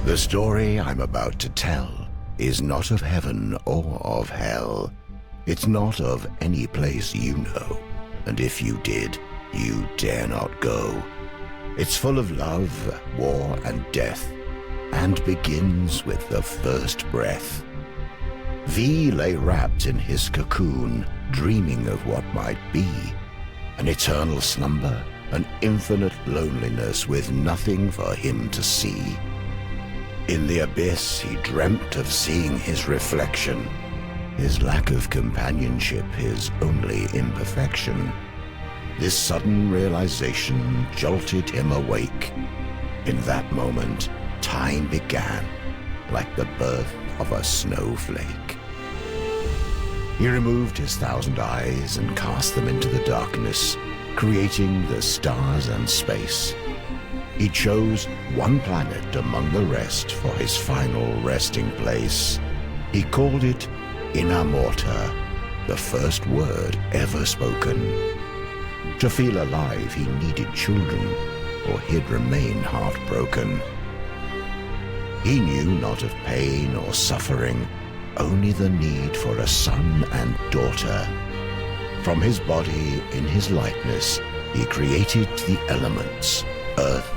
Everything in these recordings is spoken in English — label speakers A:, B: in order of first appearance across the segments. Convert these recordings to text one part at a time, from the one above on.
A: The story I'm about to tell is not of heaven or of hell. It's not of any place you know, and if you did, you dare not go. It's full of love, war, and death, and begins with the first breath. V lay wrapped in his cocoon, dreaming of what might be. An eternal slumber, an infinite loneliness with nothing for him to see. In the abyss, he dreamt of seeing his reflection, his lack of companionship, his only imperfection. This sudden realization jolted him awake. In that moment, time began, like the birth of a snowflake. He removed his 1,000 eyes and cast them into the darkness, creating the stars and space. He chose one planet among the rest for his final resting place. He called it Inamorta, the first word ever spoken. To feel alive, he needed children, or he'd remain heartbroken. He knew not of pain or suffering, only the need for a son and daughter. From his body, in his likeness, he created the elements, earth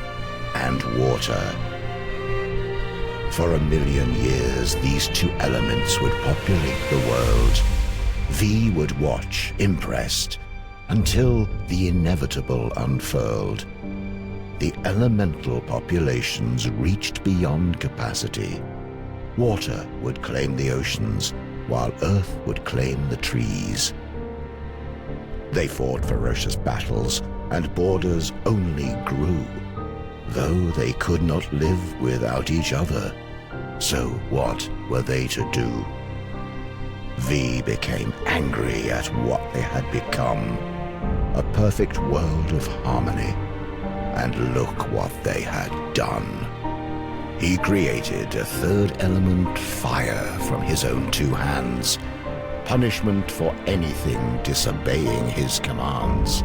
A: and water. For 1,000,000 years, these two elements would populate the world. V would watch, impressed, until the inevitable unfurled. The elemental populations reached beyond capacity. Water would claim the oceans, while earth would claim the trees. They fought ferocious battles, and borders only grew. Though they could not live without each other, so what were they to do? V became angry at what they had become, a perfect world of harmony, and look what they had done. He created a third element, fire, from his own 2 hands, punishment for anything disobeying his commands.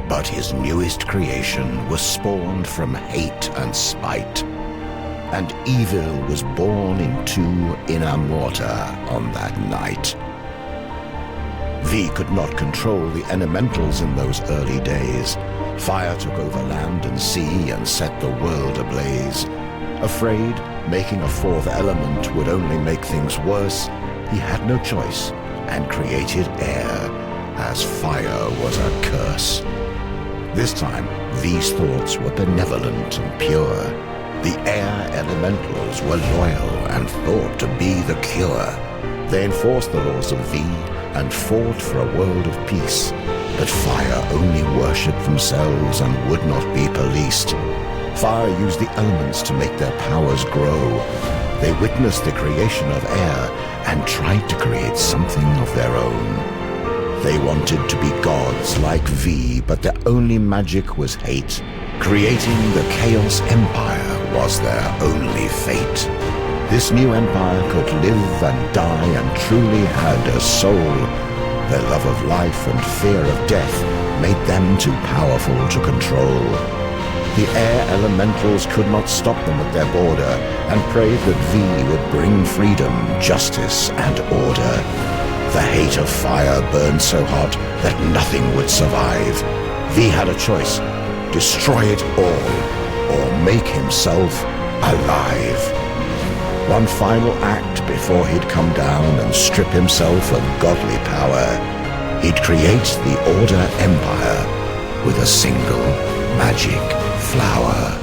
A: But his newest creation was spawned from hate and spite, and evil was born into Inamorta on that night. V could not control the elementals in those early days. Fire took over land and sea and set the world ablaze. Afraid making a 4th element would only make things worse, he had no choice and created air, as fire was a curse. This time, V's thoughts were benevolent and pure. The air elementals were loyal and thought to be the cure. They enforced the laws of V and fought for a world of peace. But fire only worshipped themselves and would not be policed. Fire used the elements to make their powers grow. They witnessed the creation of air and tried to create something of their own. They wanted to be gods like V, but their only magic was hate. Creating the Chaos Empire was their only fate. This new empire could live and die and truly had a soul. Their love of life and fear of death made them too powerful to control. The air elementals could not stop them at their border and prayed that V would bring freedom, justice, and order. The hate of fire burned so hot that nothing would survive. V had a choice: destroy it all, or make himself alive. One final act before he'd come down and strip himself of godly power. He'd create the Order Empire with a single magic flower.